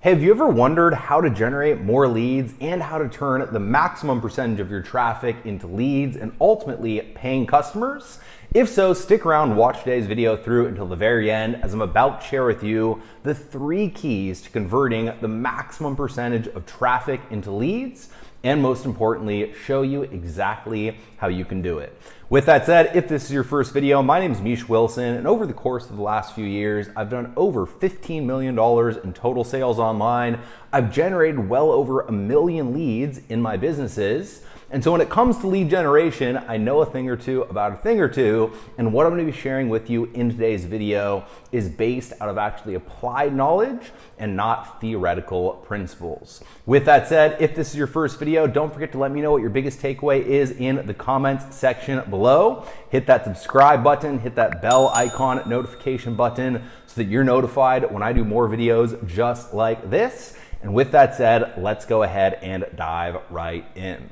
Have you ever wondered how to generate more leads and how to turn the maximum percentage of your traffic into leads and ultimately paying customers? If so, stick around and watch today's video through until the very end, as I'm about to share with you the 3 keys to converting the maximum percentage of traffic into leads, and most importantly, show you exactly how you can do it. With that said, if this is your first video, my name is Misha Wilson, and over the course of the last few years, I've done over $15 million in total sales online. I've generated well over 1 million leads in my businesses. And so when it comes to lead generation, I know a thing or two about a thing or two, and what I'm gonna be sharing with you in today's video is based out of actually applied knowledge and not theoretical principles. With that said, if this is your first video, don't forget to let me know what your biggest takeaway is in the comments section below. Hit that subscribe button, hit that bell icon notification button so that you're notified when I do more videos just like this. And with that said, let's go ahead and dive right in.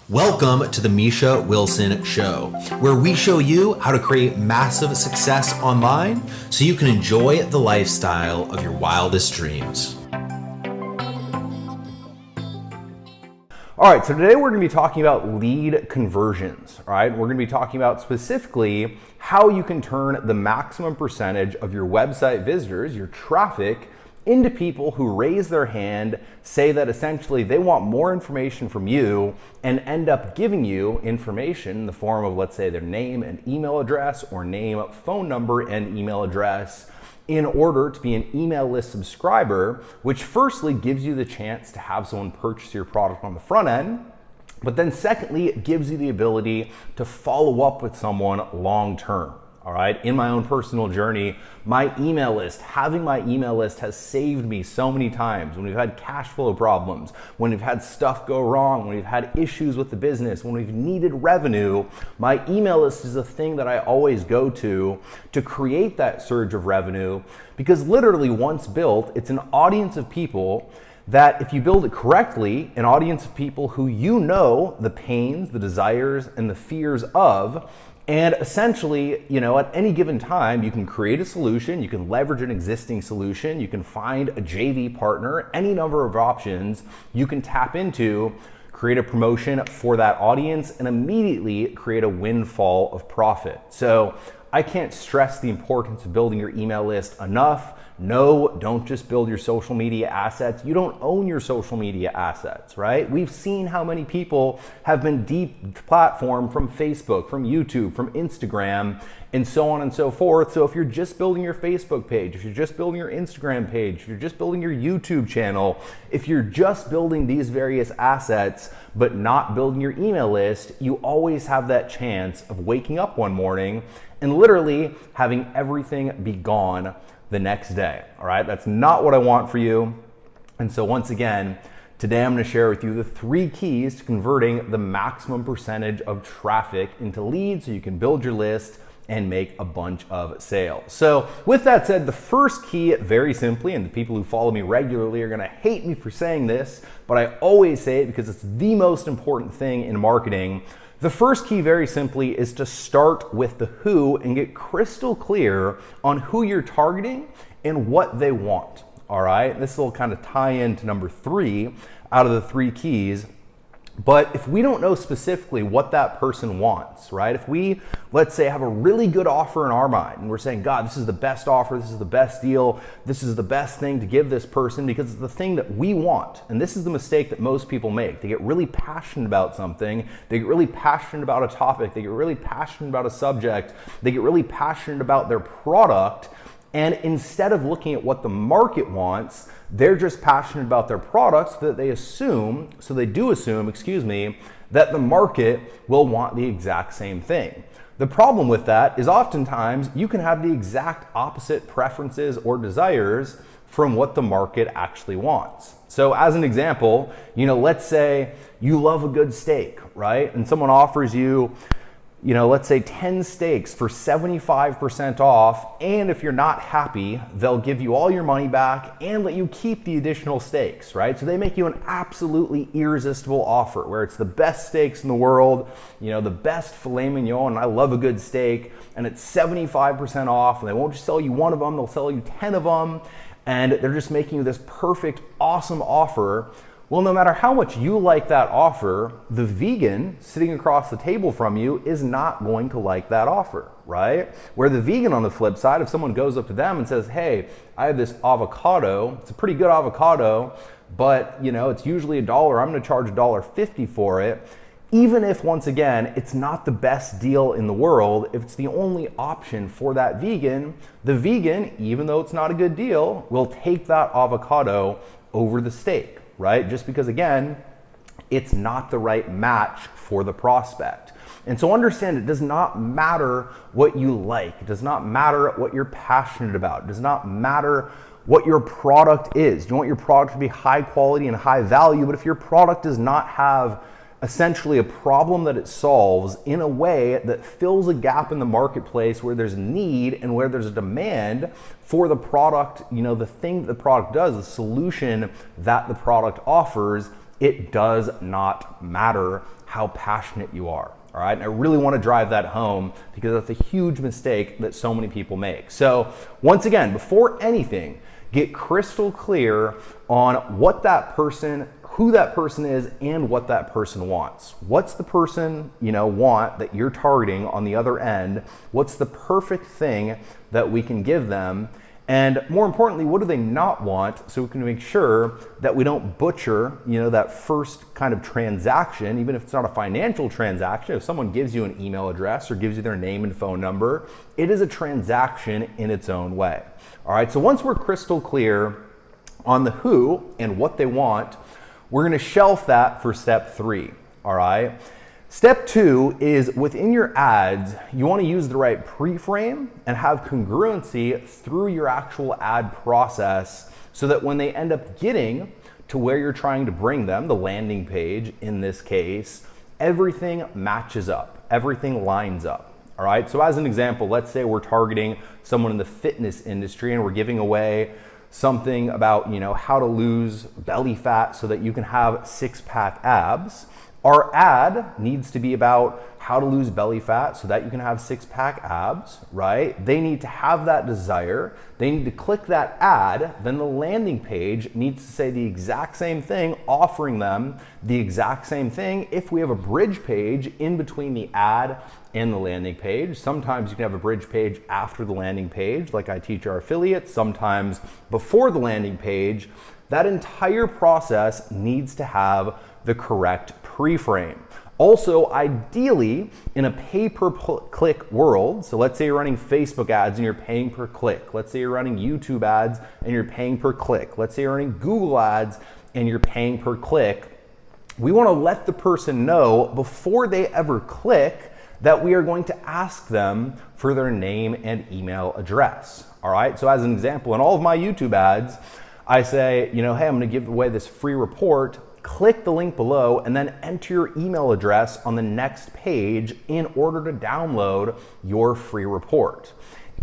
Welcome to the Misha Wilson Show, where we show you how to create massive success online so you can enjoy the lifestyle of your wildest dreams. All right, so today we're gonna be talking about lead conversions, all right? We're gonna be talking about specifically how you can turn the maximum percentage of your website visitors, your traffic, into people who raise their hand, say that essentially they want more information from you, and end up giving you information in the form of, let's say, their name and email address, or name, phone number, and email address, in order to be an email list subscriber, which firstly gives you the chance to have someone purchase your product on the front end, but then secondly, it gives you the ability to follow up with someone long term. All right, in my own personal journey, my email list, having my email list has saved me so many times when we've had cash flow problems, when we've had stuff go wrong, when we've had issues with the business, when we've needed revenue. My email list is a thing that I always go to create that surge of revenue, because literally once built, it's an audience of people that, if you build it correctly, an audience of people who you know the pains, the desires, and the fears of. And essentially, at any given time, you can create a solution, you can leverage an existing solution, you can find a JV partner, any number of options you can tap into, create a promotion for that audience, and immediately create a windfall of profit. So I can't stress the importance of building your email list enough. No, don't just build your social media assets. You don't own your social media assets, right? We've seen how many people have been deplatformed from Facebook, from YouTube, from Instagram, and so on and so forth. So if you're just building your Facebook page, if you're just building your Instagram page, if you're just building your YouTube channel, if you're just building these various assets, but not building your email list, you always have that chance of waking up one morning and literally having everything be gone the next day. All right, that's not what I want for you. And so once again, today I'm going to share with you the 3 keys to converting the maximum percentage of traffic into leads so you can build your list and make a bunch of sales. So with that said, the first key, very simply, and the people who follow me regularly are going to hate me for saying this, but I always say it because it's the most important thing in marketing. The first key, very simply, is to start with the who and get crystal clear on who you're targeting and what they want. All right, this will kind of tie into number 3 out of the 3 keys. But if we don't know specifically what that person wants, right? If we, let's say, have a really good offer in our mind and we're saying, God, this is the best offer, this is the best deal, this is the best thing to give this person because it's the thing that we want. And this is the mistake that most people make. They get really passionate about something, they get really passionate about a topic, they get really passionate about a subject, they get really passionate about their product. And instead of looking at what the market wants, they're just passionate about their products so that they assume, that the market will want the exact same thing. The problem with that is oftentimes you can have the exact opposite preferences or desires from what the market actually wants. So as an example, let's say you love a good steak, right? And someone offers you, let's say 10 steaks for 75% off, and if you're not happy, they'll give you all your money back and let you keep the additional steaks, right? So they make you an absolutely irresistible offer where it's the best steaks in the world, the best filet mignon, and I love a good steak, and it's 75% off, and they won't just sell you one of them, they'll sell you 10 of them. and they're just making you this perfect, awesome offer. Well, no matter how much you like that offer, the vegan sitting across the table from you is not going to like that offer, right? Where the vegan on the flip side, if someone goes up to them and says, hey, I have this avocado, it's a pretty good avocado, but it's usually $1, I'm gonna charge $1.50 for it. Even if, once again, it's not the best deal in the world, if it's the only option for that vegan, the vegan, even though it's not a good deal, will take that avocado over the steak. Right? Just because, again, it's not the right match for the prospect. And so understand, it does not matter what you like. It does not matter what you're passionate about. It does not matter what your product is. You want your product to be high quality and high value, but if your product does not have essentially a problem that it solves in a way that fills a gap in the marketplace where there's need and where there's a demand for the product, the thing that the product does, the solution that the product offers, it does not matter how passionate you are. All right, and I really want to drive that home because that's a huge mistake that so many people make. So once again, before anything, get crystal clear on what that person, who that person is, and what that person wants. What's the person, want that you're targeting on the other end? What's the perfect thing that we can give them? And more importantly, what do they not want, so we can make sure that we don't butcher, that first kind of transaction, even if it's not a financial transaction. If someone gives you an email address or gives you their name and phone number, it is a transaction in its own way. All right, so once we're crystal clear on the who and what they want, we're gonna shelf that for step 3, all right? Step 2 is within your ads, you wanna use the right pre-frame and have congruency through your actual ad process so that when they end up getting to where you're trying to bring them, the landing page in this case, everything matches up, everything lines up. All right, so as an example, let's say we're targeting someone in the fitness industry and we're giving away something about how to lose belly fat so that you can have six-pack abs. Our ad needs to be about how to lose belly fat so that you can have six-pack abs, right? They need to have that desire. They need to click that ad. Then the landing page needs to say the exact same thing, offering them the exact same thing. If we have a bridge page in between the ad and the landing page, sometimes you can have a bridge page after the landing page, like I teach our affiliates, sometimes before the landing page. That entire process needs to have the correct pre-frame. Also, ideally, in a pay-per-click world, so let's say you're running Facebook ads and you're paying per click. Let's say you're running YouTube ads and you're paying per click. Let's say you're running Google ads and you're paying per click. We want to let the person know before they ever click that we are going to ask them for their name and email address. All right, so as an example, in all of my YouTube ads, I say, hey, I'm going to give away this free report. Click the link below and then enter your email address on the next page in order to download your free report.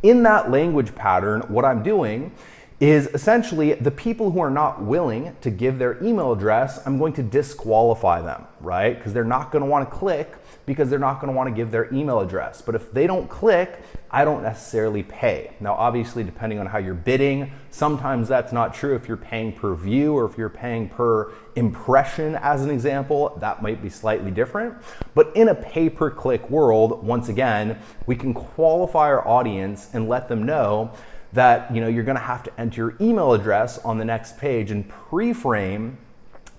In that language pattern, what I'm doing is essentially the people who are not willing to give their email address, I'm going to disqualify them, right? Because they're not going to want to click because they're not going to want to give their email address. But if they don't click, I don't necessarily pay. Now, obviously, depending on how you're bidding, sometimes that's not true. If you're paying per view or if you're paying per impression, as an example, that might be slightly different. But in a pay-per-click world, once again, we can qualify our audience and let them know that you're going to have to enter your email address on the next page and pre-frame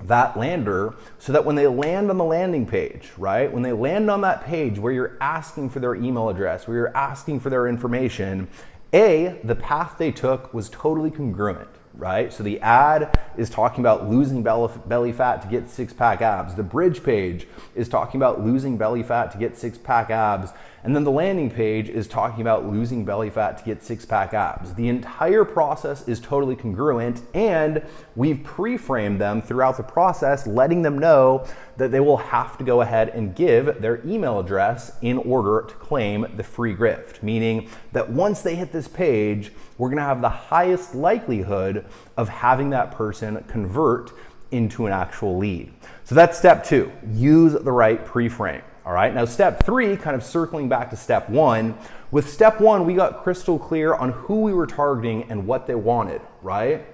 that lander so that when they land on the landing page, right? When they land on that page where you're asking for their email address, where you're asking for their information, the path they took was totally congruent, right? So the ad is talking about losing belly fat to get six-pack abs. The bridge page is talking about losing belly fat to get six-pack abs. And then the landing page is talking about losing belly fat to get six-pack abs. The entire process is totally congruent, and we've pre-framed them throughout the process, letting them know that they will have to go ahead and give their email address in order to claim the free gift, meaning that once they hit this page, we're gonna have the highest likelihood of having that person convert into an actual lead. So that's step 2, use the right pre-frame. All right, now step 3, kind of circling back to step 1. With step 1, we got crystal clear on who we were targeting and what they wanted, right?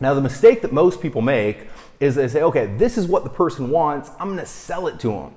Now the mistake that most people make is they say, okay, this is what the person wants, I'm gonna sell it to them.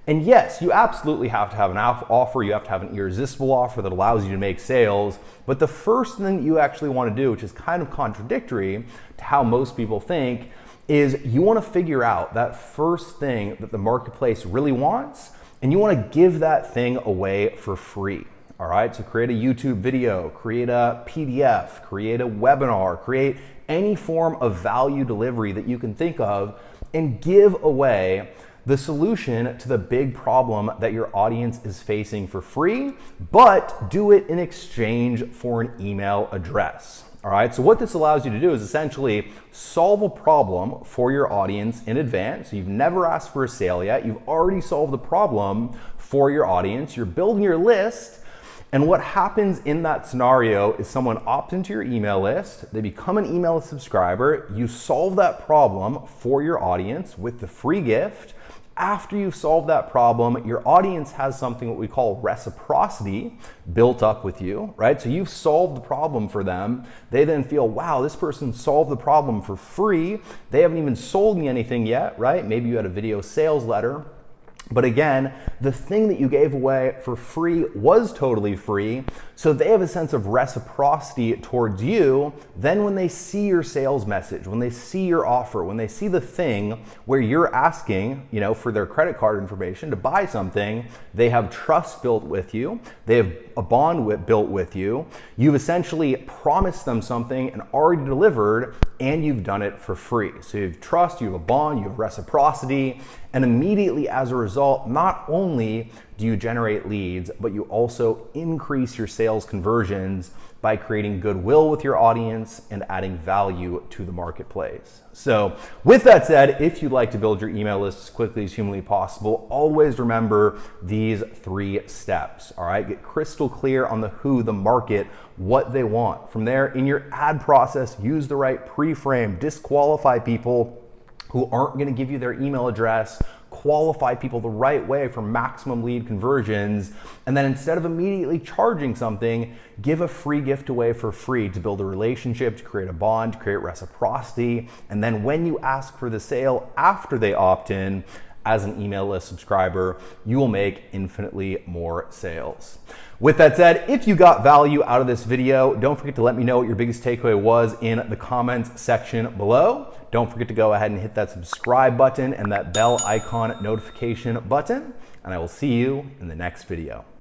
And yes, you absolutely have to have an offer, you have to have an irresistible offer that allows you to make sales, but the first thing that you actually wanna do, which is kind of contradictory to how most people think, is you wanna figure out that first thing that the marketplace really wants, and you wanna give that thing away for free. All right, so create a YouTube video, create a PDF, create a webinar, create any form of value delivery that you can think of, and give away the solution to the big problem that your audience is facing for free, but do it in exchange for an email address. All right, so what this allows you to do is essentially solve a problem for your audience in advance. So you've never asked for a sale yet, you've already solved the problem for your audience, you're building your list, and what happens in that scenario is someone opts into your email list, they become an email subscriber, you solve that problem for your audience with the free gift. After you've solved that problem, your audience has something what we call reciprocity built up with you, right? So you've solved the problem for them. They then feel, wow, this person solved the problem for free. They haven't even sold me anything yet, right? Maybe you had a video sales letter. But again, the thing that you gave away for free was totally free, so they have a sense of reciprocity towards you. Then when they see your sales message, when they see your offer, when they see the thing where you're asking, for their credit card information to buy something, they have trust built with you, they have a bond built with you, you've essentially promised them something and already delivered, and you've done it for free. So you have trust, you have a bond, you have reciprocity, and immediately as a result, not only do you generate leads, but you also increase your sales conversions by creating goodwill with your audience and adding value to the marketplace. So with that said, if you'd like to build your email list as quickly as humanly possible, always remember these 3 steps, all right? Get crystal clear on the who, the market, what they want. From there, in your ad process, use the right pre-frame, disqualify people who aren't gonna give you their email address, qualify people the right way for maximum lead conversions, and then instead of immediately charging something, give a free gift away for free to build a relationship, to create a bond, to create reciprocity, and then when you ask for the sale after they opt in, as an email list subscriber, you will make infinitely more sales. With that said, if you got value out of this video, don't forget to let me know what your biggest takeaway was in the comments section below. Don't forget to go ahead and hit that subscribe button and that bell icon notification button, and I will see you in the next video.